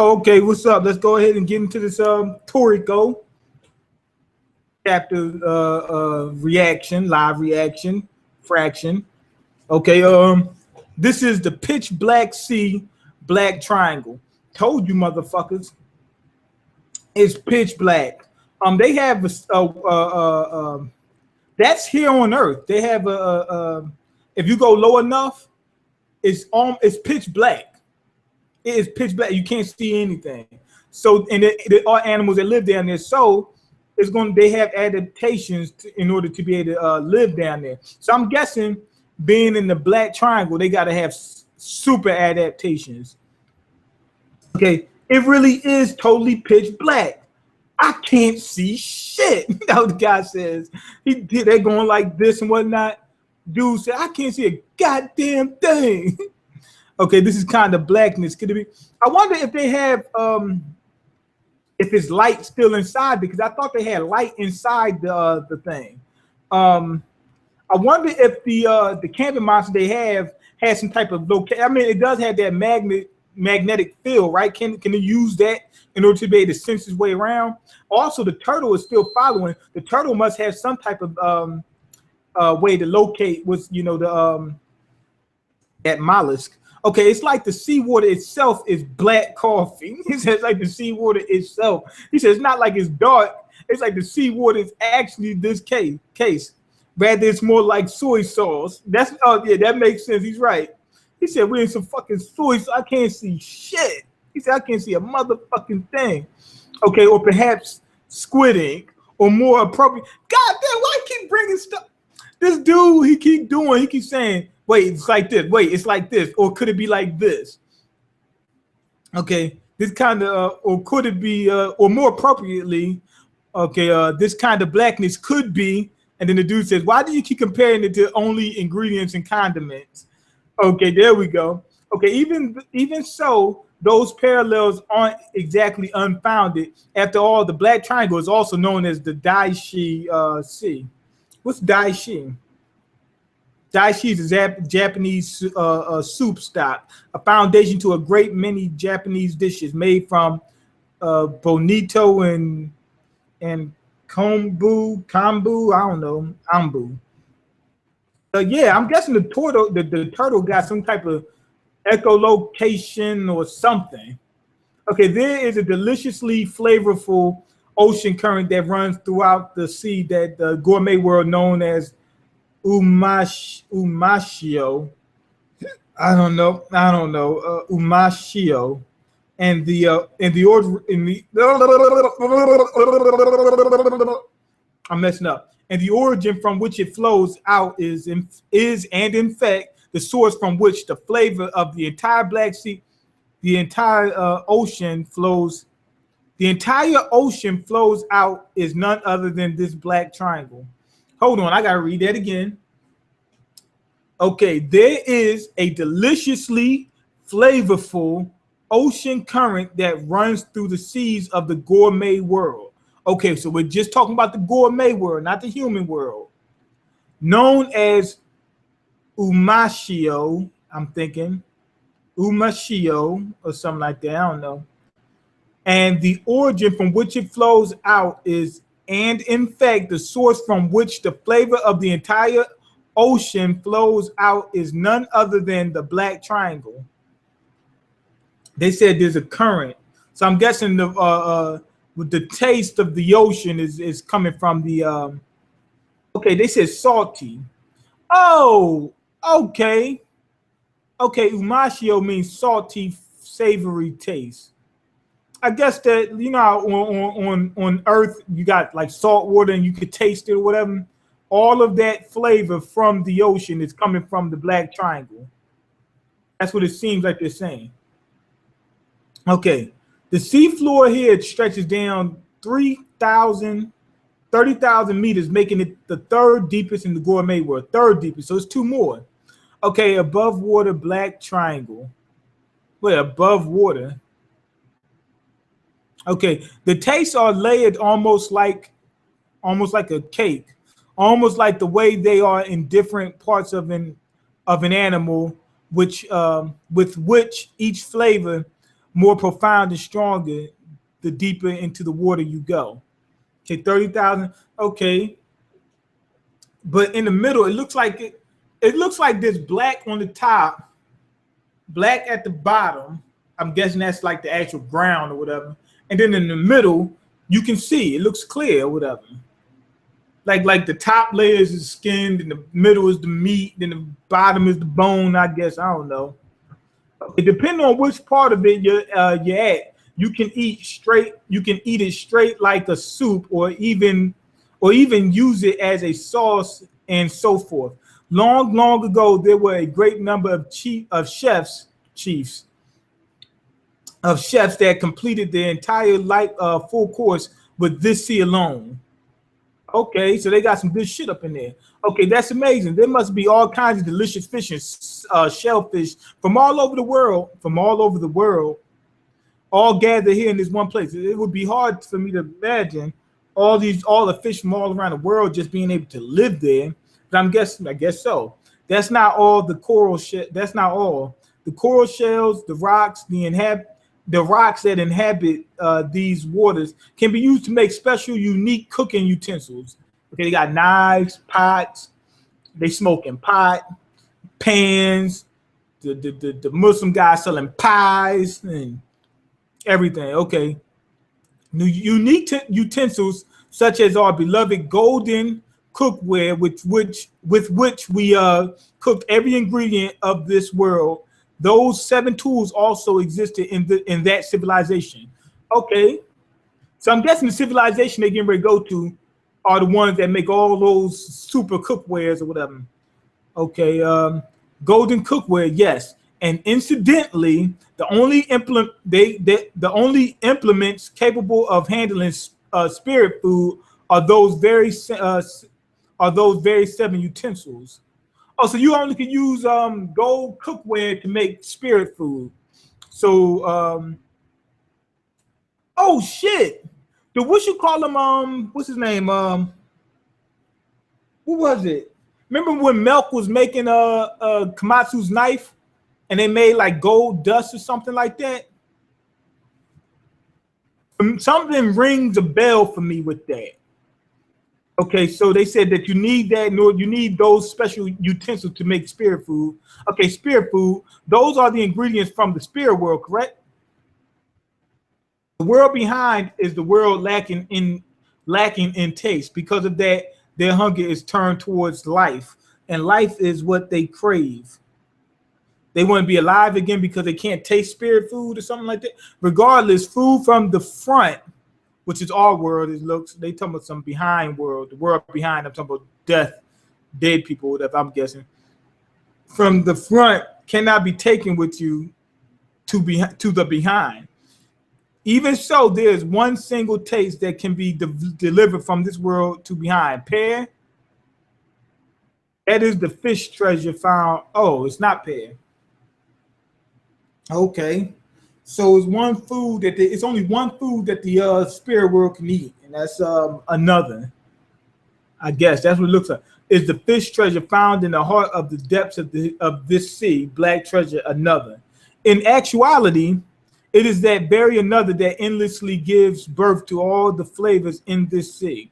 Oh, okay. What's up? Let's go ahead and get into this Toriko chapter reaction, live reaction, fraction. Okay. This is the pitch black sea, black triangle. Told you, motherfuckers. It's pitch black. They have that's here on Earth. They have if you go low enough, it's pitch black. It is pitch black. You can't see anything. So, and there are animals that live down there. So, they have adaptations in order to be able to live down there. So, I'm guessing being in the black triangle, they got to have super adaptations. Okay, it really is totally pitch black. I can't see shit. That's what the guy says. They're going like this and whatnot. Dude said, I can't see a goddamn thing. Okay, this is kind of blackness. Could it be? I wonder if they have if it's light still inside, because I thought they had light inside the thing. I wonder if the camping monster they have has some type of location. I mean, it does have that magnetic field, right? Can it use that in order to be able to sense its way around? Also, the turtle is still following. The turtle must have some type of way to locate what's that mollusk. Okay, it's like the seawater itself is black coffee. He says like the seawater itself. He says it's not like it's dark. It's like the seawater is actually this case. Rather, it's more like soy sauce. That's yeah, that makes sense. He's right. He said we're in some fucking soy sauce. I can't see shit. He said I can't see a motherfucking thing. Okay, or perhaps squid ink, or more appropriate. God damn, why I keep bringing stuff? This dude, he keeps saying, wait, it's like this. Wait, it's like this. Or could it be like this? Okay, this kind of, or could it be, or more appropriately, okay, this kind of blackness could be, and then the dude says, why do you keep comparing it to only ingredients and condiments? Okay, there we go. Okay, even so, those parallels aren't exactly unfounded. After all, the black triangle is also known as the Daishi Sea. What's Daishi? Daishi is a Japanese soup stock, a foundation to a great many Japanese dishes made from bonito and kombu, I don't know, ambu. Yeah, I'm guessing the turtle got some type of echolocation or something. Okay, there is a deliciously flavorful ocean current that runs throughout the sea that the gourmet world known as umashio. I don't know. Umashio, and the order in the I'm messing up. And the origin from which it flows out is and in fact the source from which the flavor of the entire Black Sea, the entire ocean flows. The entire ocean flows out is none other than this black triangle. Hold on, I gotta read that again. Okay, there is a deliciously flavorful ocean current that runs through the seas of the gourmet world. Okay, so we're just talking about the gourmet world, not the human world. Known as umashio, I'm thinking umashio or something like that. I don't know. And the origin from which it flows out is, and in fact, the source from which the flavor of the entire ocean flows out is none other than the black triangle. They said there's a current, so I'm guessing with the taste of the ocean is coming from the. Okay, they said salty. Oh, okay. Okay, umashio means salty, savory taste. I guess that, you know, on Earth you got like salt water and you could taste it or whatever. All of that flavor from the ocean is coming from the black triangle. That's what it seems like they're saying. Okay, the seafloor here stretches down 30,000 meters, making it the third deepest in the gourmet world. Third deepest, so it's two more. Okay, above water, black triangle. Wait, above water. Okay, the tastes are layered almost like a cake, almost like the way they are in different parts of an animal, which with which each flavor more profound and stronger the deeper into the water you go. Okay, 30,000. Okay, but in the middle, it looks like it looks like there's black on the top, black at the bottom. I'm guessing that's like the actual ground or whatever. And then in the middle, you can see it looks clear or whatever. Like the top layer is skin, and the middle is the meat, then the bottom is the bone. I guess I don't know. Depending on which part of it you're at, you can eat straight. You can eat it straight like a soup, or even use it as a sauce and so forth. Long ago, there were a great number of chefs that completed their entire life full course with this sea alone. Okay, so they got some good shit up in there. Okay, that's amazing. There must be all kinds of delicious fish and shellfish from all over the world, all gathered here in this one place. It would be hard for me to imagine all the fish from all around the world just being able to live there. But I guess so. That's not all the coral that's not all. The coral shells, the rocks that inhabit these waters can be used to make special, unique cooking utensils. Okay, they got knives, pots. They smoking pot, pans. The Muslim guy selling pies and everything. Okay, unique utensils such as our beloved golden cookware, with which we cooked every ingredient of this world. Those 7 tools also existed in that civilization. Okay, so I'm guessing the civilization they're getting ready to go to are the ones that make all those super cookwares or whatever. Okay, golden cookware, yes. And incidentally, the only implements capable of handling spirit food are those very 7 utensils. Oh, so you only can use gold cookware to make spirit food. So, oh shit! What you call him? What's his name? Who was it? Remember when Milk was making Komatsu's knife, and they made like gold dust or something like that? Something rings a bell for me with that. Okay, so they said that you need that, you need those special utensils to make spirit food. Okay, spirit food, those are the ingredients from the spirit world, correct? The world behind is the world lacking in taste. Because of that, their hunger is turned towards life, and life is what they crave. They want to be alive again because they can't taste spirit food or something like that. Regardless, food from the front, which is our world, they talking about some behind world, the world behind. I'm talking about death, dead people, whatever, I'm guessing. From the front cannot be taken with you to the behind. Even so, there's one single taste that can be delivered from this world to behind. Pear. That is the fish treasure found. Oh, it's not pear. Okay. So it's it's only one food that the spirit world can eat, and that's another. I guess that's what it looks like. Is the fish treasure found in the heart of the depths of this sea, black treasure another. In actuality, it is that very another that endlessly gives birth to all the flavors in this sea.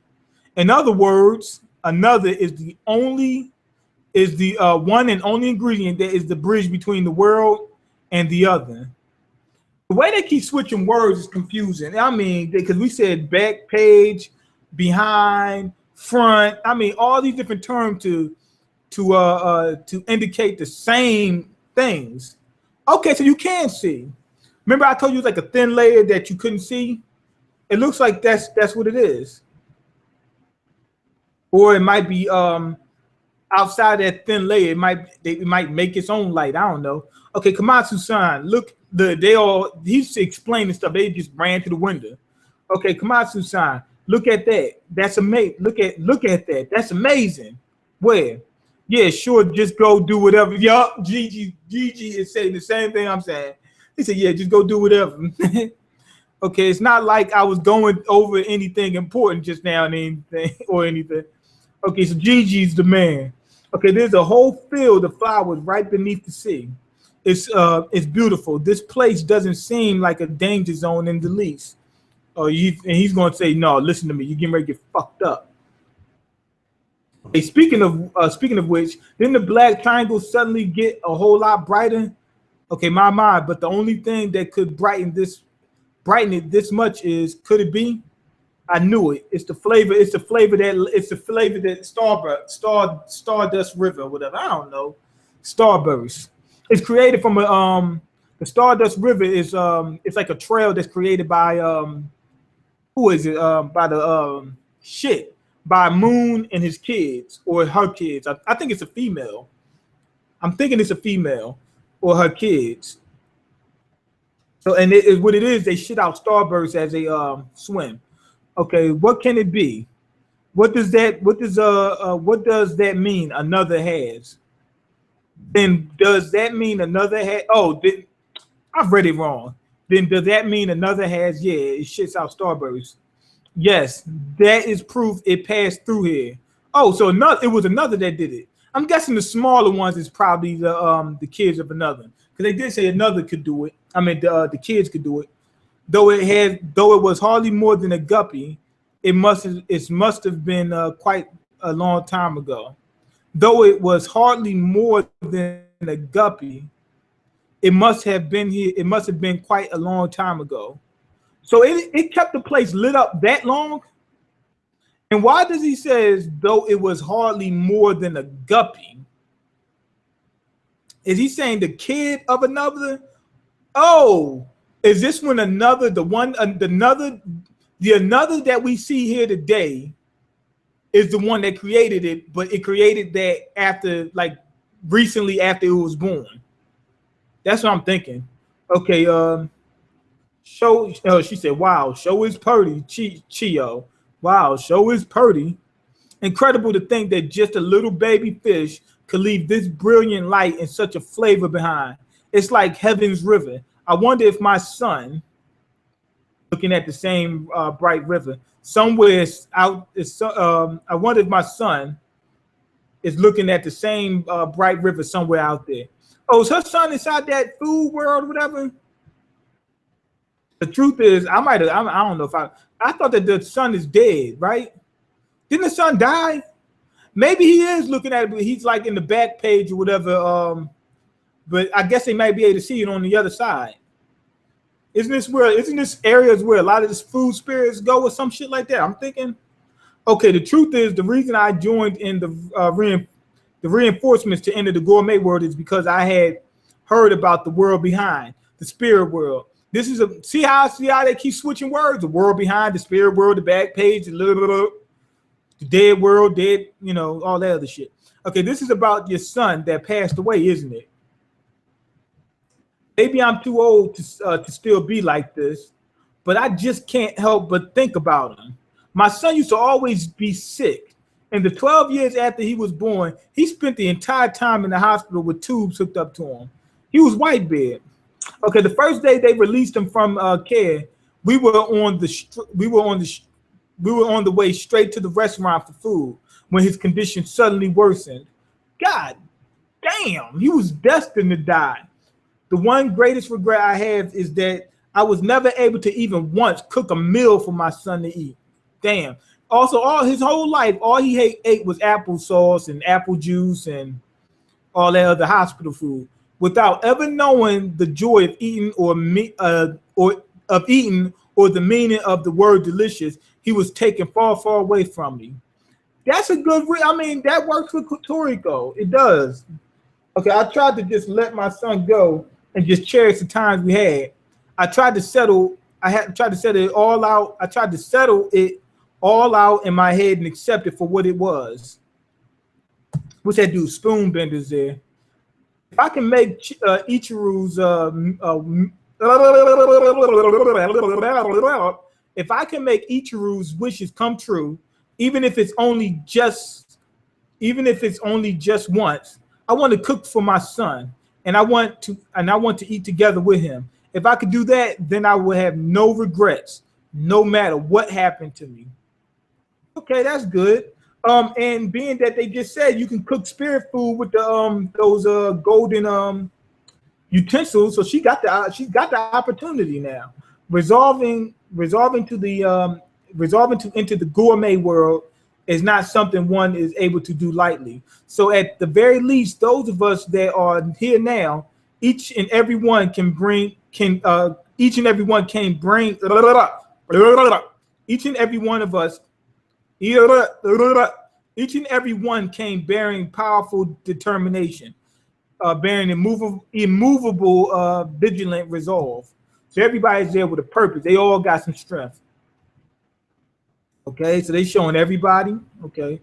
In other words, another is the one and only ingredient that is the bridge between the world and the other. The way they keep switching words is confusing. I mean, because we said back page, behind, front. I mean, all these different terms to indicate the same things. Okay, so you can see. Remember, I told you it's like a thin layer that you couldn't see. It looks like that's what it is, or it might be outside that thin layer. It might make its own light. I don't know. Okay, Komatsu-san, look. He's explaining stuff. They just ran to the window. Okay, Komatsu-san, look at that. That's amazing. Look at that. That's amazing. Where? Yeah, sure. Just go do whatever. Yup, Gigi is saying the same thing I'm saying. He said, yeah, just go do whatever. Okay, it's not like I was going over anything important just now or anything. Okay, so Gigi's the man. Okay, there's a whole field of flowers right beneath the sea. It's beautiful. This place doesn't seem like a danger zone in the least. And he's going to say, no, listen to me. You're getting ready to get fucked up. Hey, speaking of which, didn't the black triangle suddenly get a whole lot brighter? Okay, my mind. But the only thing that could brighten it this much is, could it be? I knew it. It's the flavor. It's the flavor that Stardust River, or whatever. I don't know. Starburst. It's created from the Stardust River is it's like a trail that's created by who is it? By the by Moon and his kids or her kids. I think it's a female. I'm thinking it's a female or her kids. So what it is, they shit out Starburst as they swim. Okay, what can it be? What does that mean? Another has. Then does that mean another has? Oh, I've read it wrong. Then does that mean another has? Yeah, it shits out Starburst. Yes, that is proof it passed through here. Oh, so it was another that did it. I'm guessing the smaller ones is probably the kids of another, because they did say another could do it. I mean, the kids could do it. Though it was hardly more than a guppy, it must have been quite a long time ago. Though it was hardly more than a guppy, it must have been here. It must have been quite a long time ago. So it kept the place lit up that long. And why does he says though it was hardly more than a guppy? Is he saying the kid of another? Oh, is this one another? The another that we see here today is the one that created it, but it created that after, like, recently after it was born. That's what I'm thinking. Okay, she said, wow, show is purty, Chio. Wow, show is purty. Incredible to think that just a little baby fish could leave this brilliant light and such a flavor behind. It's like heaven's river. I wonder if my son, looking at the same bright river, somewhere out. I wonder if my son is looking at the same bright river somewhere out there. Oh, is her son inside that food world or whatever? The truth is, I don't know if I thought that the son is dead, right? Didn't the son die? Maybe he is looking at it, but he's like in the back page or whatever. But I guess they might be able to see it on the other side. Isn't this areas where a lot of this food spirits go or some shit like that? I'm thinking. Okay, the truth is, the reason I joined in the reinforcements to enter the gourmet world is because I had heard about the world behind, the spirit world. This is see how they keep switching words? The world behind, the spirit world, the back page, the dead world, dead, all that other shit. Okay, this is about your son that passed away, isn't it? Maybe I'm too old to still be like this, but I just can't help but think about him. My son used to always be sick. In the 12 years after he was born, he spent the entire time in the hospital with tubes hooked up to him. He was white beard. Okay, the first day they released him from care, we were on the way straight to the restaurant for food when his condition suddenly worsened. God damn, he was destined to die. The one greatest regret I have is that I was never able to even once cook a meal for my son to eat. Damn. Also, all his whole life, all he ate was applesauce and apple juice and all that other hospital food, without ever knowing the joy of eating or the meaning of the word delicious. He was taken far, far away from me. That's a good. That works with Toriko. It does. Okay, I tried to just let my son go and just cherish the times we had. I tried to settle it all out. I tried to settle it all out in my head and accept it for what it was. What's that dude? Spoon benders there. If I can make Ichiru's if I can make Ichiru's wishes come true, even if it's only just once, I want to cook for my son, and I want to eat together with him. If I could do that, then I will have no regrets, no matter what happened to me. Okay, that's good. And being that they just said you can cook spirit food with the those golden utensils. So she's got the opportunity now. Resolving to the resolving to enter the gourmet world is not something one is able to do lightly. So at the very least, those of us that are here now, each and every one can bring can each and every one can bring each and every one of us each and every one came bearing powerful determination, bearing immovable, vigilant resolve. So everybody's there with a purpose. They all got some strength. Okay, so they showing everybody. Okay,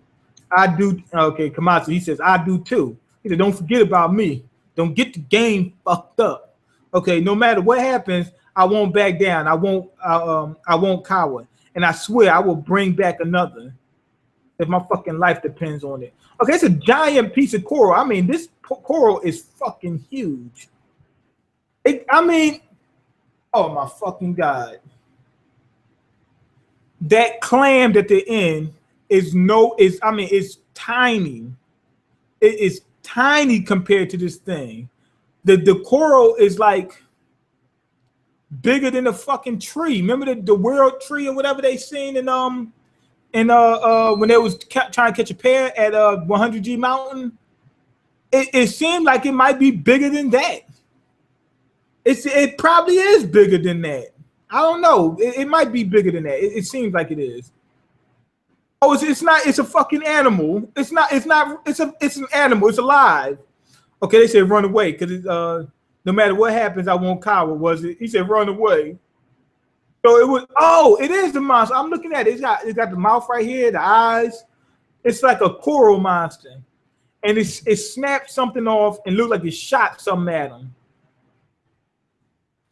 I do. Okay, Komatsu, he says I do too. He said, don't forget about me. Don't get the game fucked up. Okay, no matter what happens, I won't back down. I won't cower, and I swear I will bring back another if my fucking life depends on it. Okay, it's a giant piece of coral. I mean, this coral is fucking huge. I mean, oh my fucking god. That clam at the end it's tiny. It is tiny compared to this thing. The coral is like bigger than a fucking tree. Remember the world tree or whatever they seen in when they was trying to catch a pear at 100G Mountain? It seemed like it might be bigger than that. It probably is bigger than that. I don't know. It might be bigger than that. It seems like it is. Oh, it's not. It's a fucking animal. It's not. It's an animal. It's alive. Okay, they said run away because no matter what happens, I won't cower. Was it? He said run away. So it was. Oh, it is the monster. I'm looking at it. It's got the mouth right here, the eyes. It's like a coral monster, and it snapped something off and looked like it shot something at him.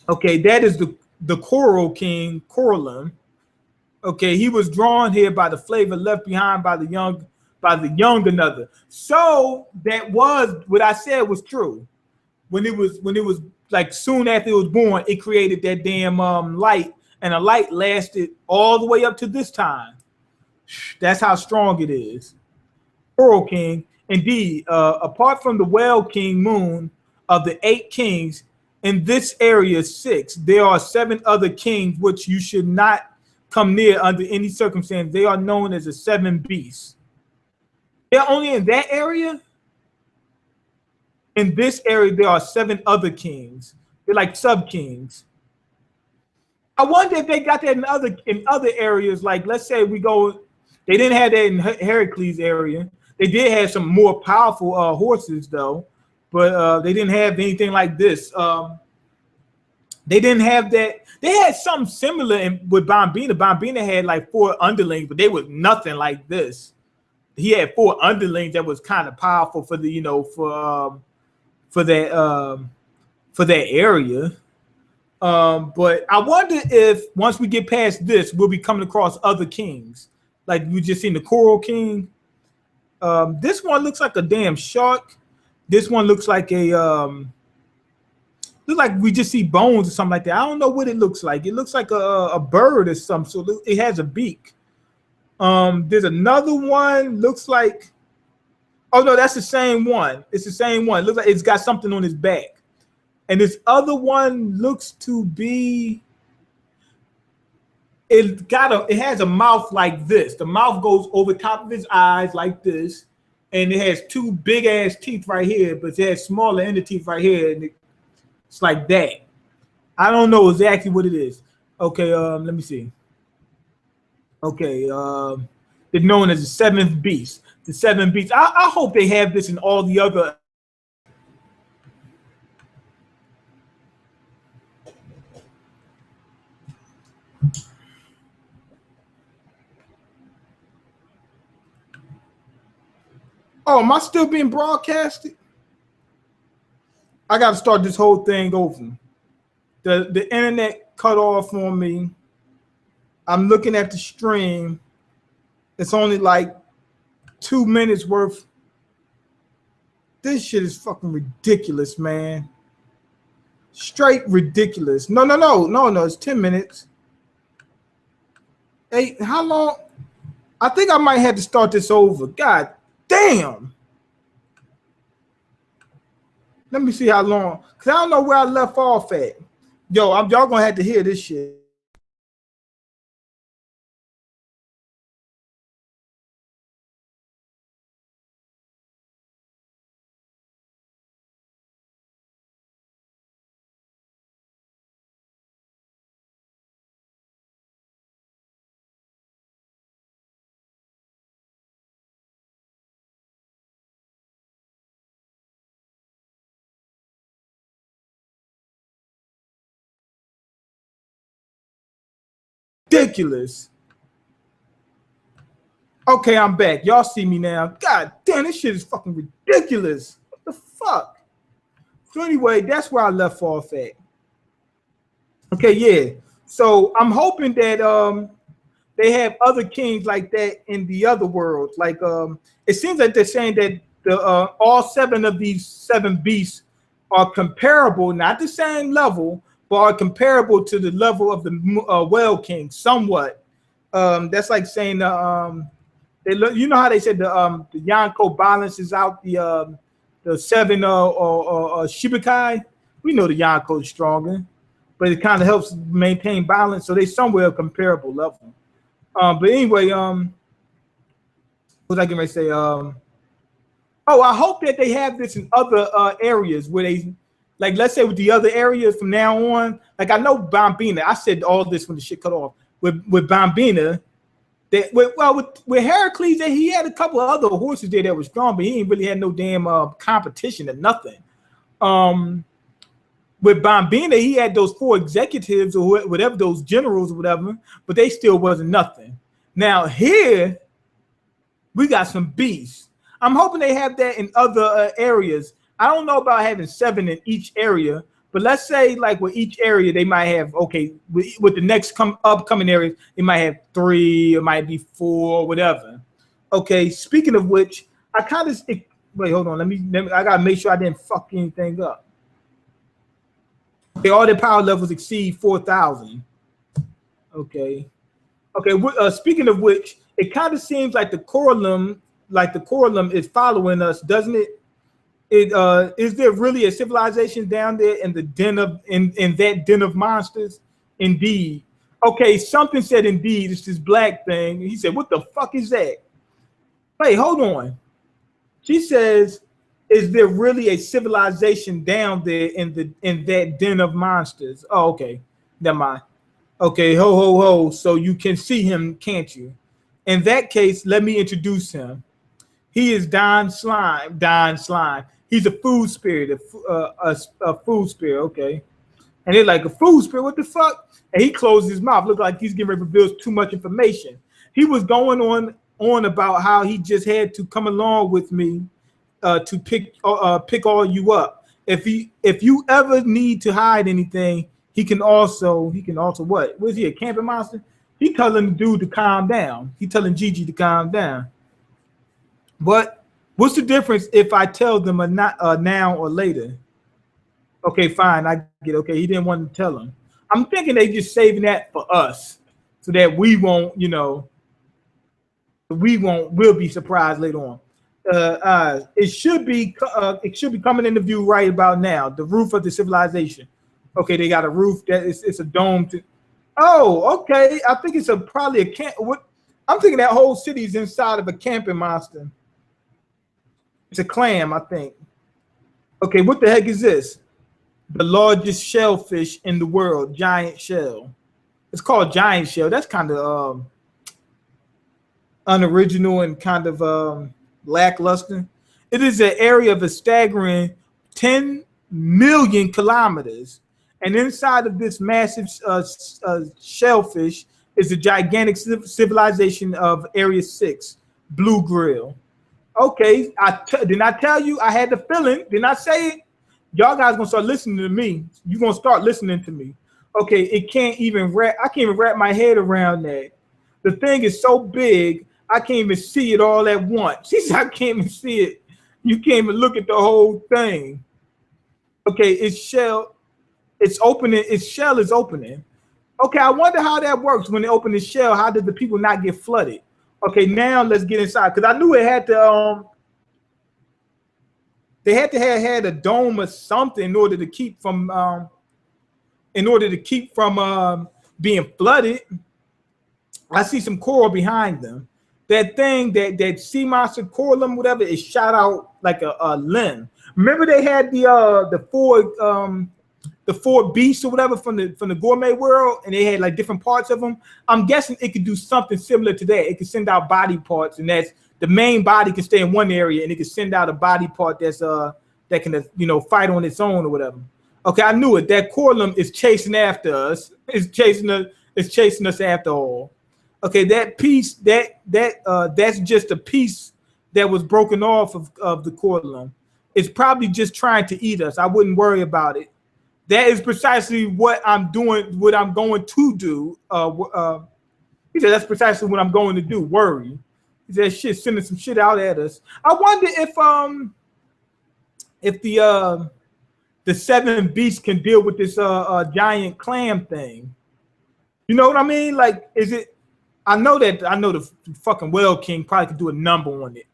Okay, that is the Coral King, Coralum. Okay, he was drawn here by the flavor left behind by the young another. So that was what I said was true. When it was like soon after it was born, it created that damn light, and the light lasted all the way up to this time. That's how strong it is. Coral King, indeed. Apart from the Whale King Moon of the 8 kings. In this area 6, there are 7 other kings which you should not come near under any circumstance. They are known as the 7 beasts. They're only in that area. In this area, there are 7 other kings. They're like sub kings. I wonder if they got that in other areas. Like, let's say we go. They didn't have that in Heracles area. They did have some more powerful horses though. But they didn't have anything like this. They didn't have that. They had something similar with Bombina. Bombina had like 4 underlings, but they was nothing like this. He had 4 underlings that was kind of powerful for the, for that area. But I wonder if once we get past this, we'll be coming across other kings. Like we just seen the Coral King. This one looks like a damn shark. This one looks like looks like we just see bones or something like that. I don't know what it looks like. It looks like a bird or something. So it has a beak. There's another one. Looks like. Oh no, that's the same one. It's the same one. It looks like it's got something on his back. And this other one looks to be. It has a mouth like this. The mouth goes over top of his eyes like this. And it has 2 big ass teeth right here, but it has smaller inner teeth right here, and it's like that. I don't know exactly what it is. Okay, let me see. Okay, it's known as the 7th beast. The 7 beasts. I hope they have this in all the other. Oh, am I still being broadcasted? I got to start this whole thing over. The internet cut off on me. I'm looking at the stream. It's only like 2 minutes worth. This shit is fucking ridiculous, man. Straight ridiculous. No. It's 10 minutes. Hey, how long? I think I might have to start this over. God damn. Let me see how long, because I don't know where I left off at. Yo, y'all gonna have to hear this shit. Ridiculous. Okay, I'm back. Y'all see me now. God damn, this shit is fucking ridiculous. What the fuck? So anyway, that's where I left off at. Okay, yeah. So I'm hoping that they have other kings like that in the other worlds. Like it seems like they're saying that the all 7 of these 7 beasts are comparable, not the same level, but are comparable to the level of the whale king somewhat. That's like saying they look, you know how they said the Yonko balances out the 7 Shibukai. We know the Yonko is stronger, but it kind of helps maintain balance. So they somewhere a comparable level. But anyway, what was I gonna say? Oh, I hope that they have this in other areas where they, like, let's say with the other areas from now on. Like I know Bambina. I said all this when the shit cut off. With Bambina, that with Heracles, that he had a couple of other horses there that were strong, but he ain't really had no damn competition or nothing. With Bambina, he had those 4 executives or whatever, those generals or whatever, but they still wasn't nothing. Now here, we got some beasts. I'm hoping they have that in other areas. I don't know about having 7 in each area, but let's say like with each area, they might have, okay, with the next upcoming areas, they might have 3, it might be 4, whatever. Okay, speaking of which, I kind of, wait, hold on, let me, I gotta make sure I didn't fuck anything up. Okay, all their power levels exceed 4,000. Okay. Okay. Speaking of which, it kind of seems like the Coralum is following us, doesn't it? Is there really a civilization down there in the den of in that den of monsters? Indeed. Okay. Something said indeed. It's this black thing. He said, "What the fuck is that?" Wait, hold on. She says, is there really a civilization down there in that den of monsters? Oh, okay. Never mind. Okay, ho, ho, ho. So you can see him, can't you? In that case, let me introduce him. He is Don Slime. Don Slime. He's a food spirit, a food spirit, okay. And they're like, a food spirit, what the fuck? And he closed his mouth. Looked like he's getting ready to reveal too much information. He was going on about how he just had to come along with me to pick all you up. If you ever need to hide anything, he can also what? Was he a camping monster? He telling the dude to calm down. He telling Gigi to calm down. But what's the difference if I tell them now or later? Okay, fine, I get it. Okay. He didn't want to tell him. I'm thinking they just saving that for us so that we won't, we'll be surprised later on. It should be coming into view right about now. The roof of the civilization. Okay, they got a roof that it's a dome. Oh, okay. I think it's probably a camp. What I'm thinking that whole city is inside of a camping monster. It's a clam, I think. Okay, what the heck is this? The largest shellfish in the world, giant shell. It's called giant shell. That's kind of unoriginal and kind of lackluster. It is an area of a staggering 10 million kilometers. And inside of this massive shellfish is a gigantic civilization of Area 6, Blue Grill. Okay, didn't I tell you? I had the feeling. Didn't I say it? Y'all guys gonna start listening to me. You're gonna start listening to me. Okay, I can't even wrap my head around that. The thing is so big, I can't even see it all at once. She said, I can't even see it. You can't even look at the whole thing. Okay, its shell is opening. Okay, I wonder how that works when they open the shell. How did the people not get flooded? Okay, now let's get inside because I knew it had to. They had to have had a dome or something in order to keep from being flooded. I see some coral behind them. That thing, that sea monster coral, whatever, is shot out like a limb. Remember they had the four beasts or whatever from the gourmet world, and they had like different parts of them. I'm guessing it could do something similar to that. It could send out body parts, and that's the main body can stay in one area, and it can send out a body part that's that can fight on its own or whatever. Okay, I knew it. That Corlum is chasing after us. It's chasing us after all. Okay, that piece that's just a piece that was broken off of the Corlum. It's probably just trying to eat us. I wouldn't worry about it. That is precisely what I'm doing. What I'm going to do. He said that's precisely what I'm going to do. Worry. He said shit, sending some shit out at us. I wonder if the seven beasts can deal with this giant clam thing. You know what I mean? Like, is it? I know the fucking Whale King probably could do a number on it.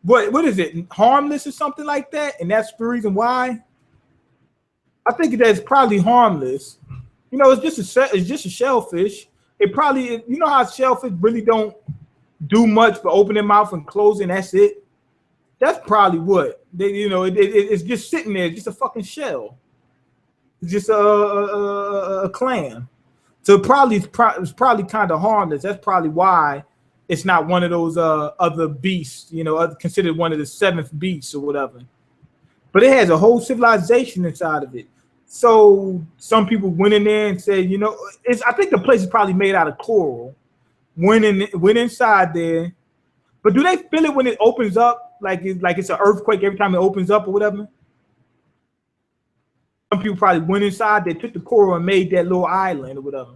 What is it? Harmless or something like that? And that's the reason why. I think that's probably harmless. It's just a shellfish. It probably, how shellfish really don't do much but open their mouth and close, and that's it. That's probably what it's just sitting there, just a fucking shell. It's just a clam. So it's probably kind of harmless. That's probably why it's not one of those other beasts, considered one of the seventh beasts or whatever. But it has a whole civilization inside of it. So some people went in there and said, I think the place is probably made out of coral. Went inside there. But do they feel it when it opens up? Like it's an earthquake every time it opens up or whatever? Some people probably went inside, they took the coral and made that little island or whatever.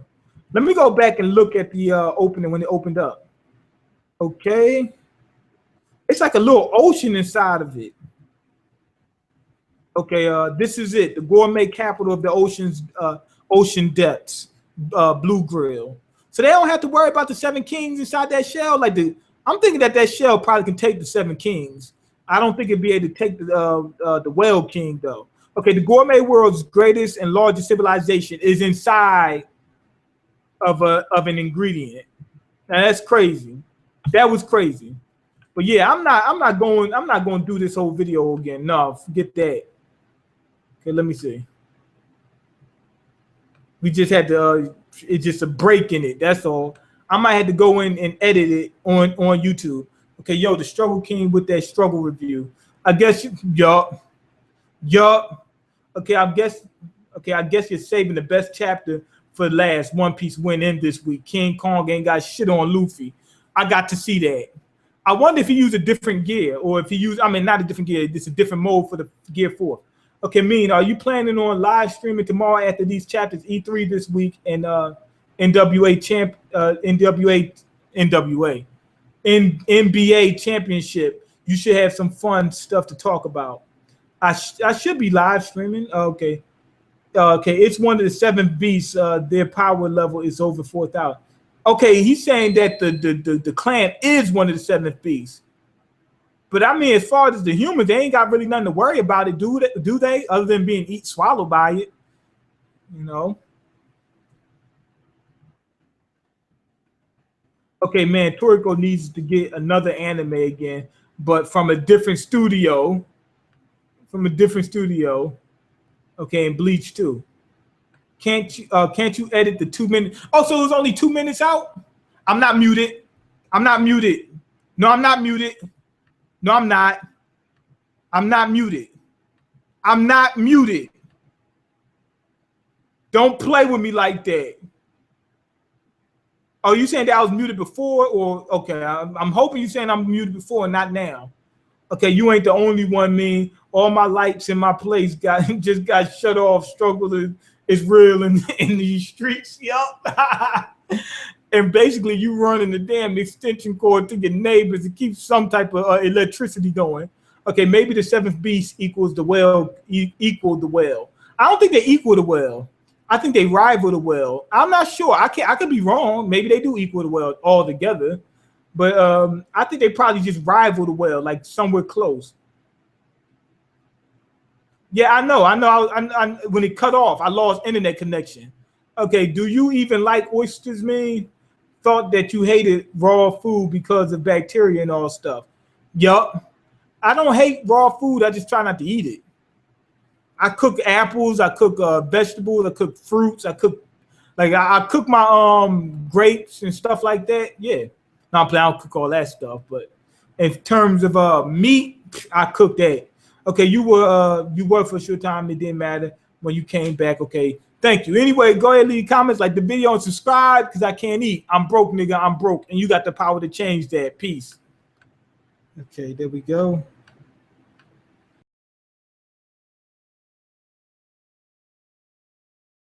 Let me go back and look at the opening when it opened up. Okay. It's like a little ocean inside of it. Okay, this is it. The gourmet capital of the ocean depths, Blue Grill. So they don't have to worry about the seven kings inside that shell. I'm thinking that shell probably can take the seven kings. I don't think it'd be able to take the Whale King though. Okay, the gourmet world's greatest and largest civilization is inside of an ingredient. Now that's crazy. That was crazy. But yeah, I'm not going to do this whole video again. No, forget that. Okay, let me see. We just had to. It's just a break in it. That's all. I might have to go in and edit it on YouTube. Okay, yo, the Struggle King with that struggle review. I guess yup. Okay, I guess you're saving the best chapter for last. One Piece went in this week. King Kong ain't got shit on Luffy. I got to see that. I wonder if he used a different gear, or if he used, not a different gear. It's a different mode for the Gear 4. Okay, Mean, are you planning on live streaming tomorrow after these chapters? E3 this week and NBA championship. You should have some fun stuff to talk about. I should be live streaming. Okay. It's one of the seven beasts. Their power level is over 4,000. Okay, he's saying that the clan is one of the seventh beasts. But as far as the humans, they ain't got really nothing to worry about it, do they? Other than being swallowed by it, Okay, man, Toriko needs to get another anime again, but from a different studio. Okay, and Bleach too. Can't you edit the 2 minutes? Oh, so it was only 2 minutes out? I'm not muted. No, I'm not muted. No, I'm not. I'm not muted. Don't play with me like that. Oh, you saying that I was muted before? Or okay, I'm hoping you saying I'm muted before and not now. Okay, you ain't the only one, man. All my lights in my place just got shut off. Struggle is real in these streets. Yup. And basically, you running the damn extension cord to your neighbors to keep some type of electricity going. Okay, maybe the seventh beast equals the whale. Equal the whale. I don't think they equal the whale. I think they rival the whale. I'm not sure. I could be wrong. Maybe they do equal the whale altogether. But I think they probably just rival the whale, like somewhere close. Yeah, I know. When it cut off, I lost internet connection. Okay, do you even like oysters, man? Thought that you hated raw food because of bacteria and all stuff. Yup. I don't hate raw food. I just try not to eat it. I cook apples. I cook vegetables. I cook fruits. I cook my grapes and stuff like that. Yeah. Now I don't cook all that stuff, but in terms of meat, I cook that. Okay, you were for sure time. It didn't matter when you came back. Okay, thank you. Anyway, go ahead, leave comments, like the video, and subscribe because I can't eat. I'm broke, nigga. I'm broke, and you got the power to change that. Peace. Okay, there we go.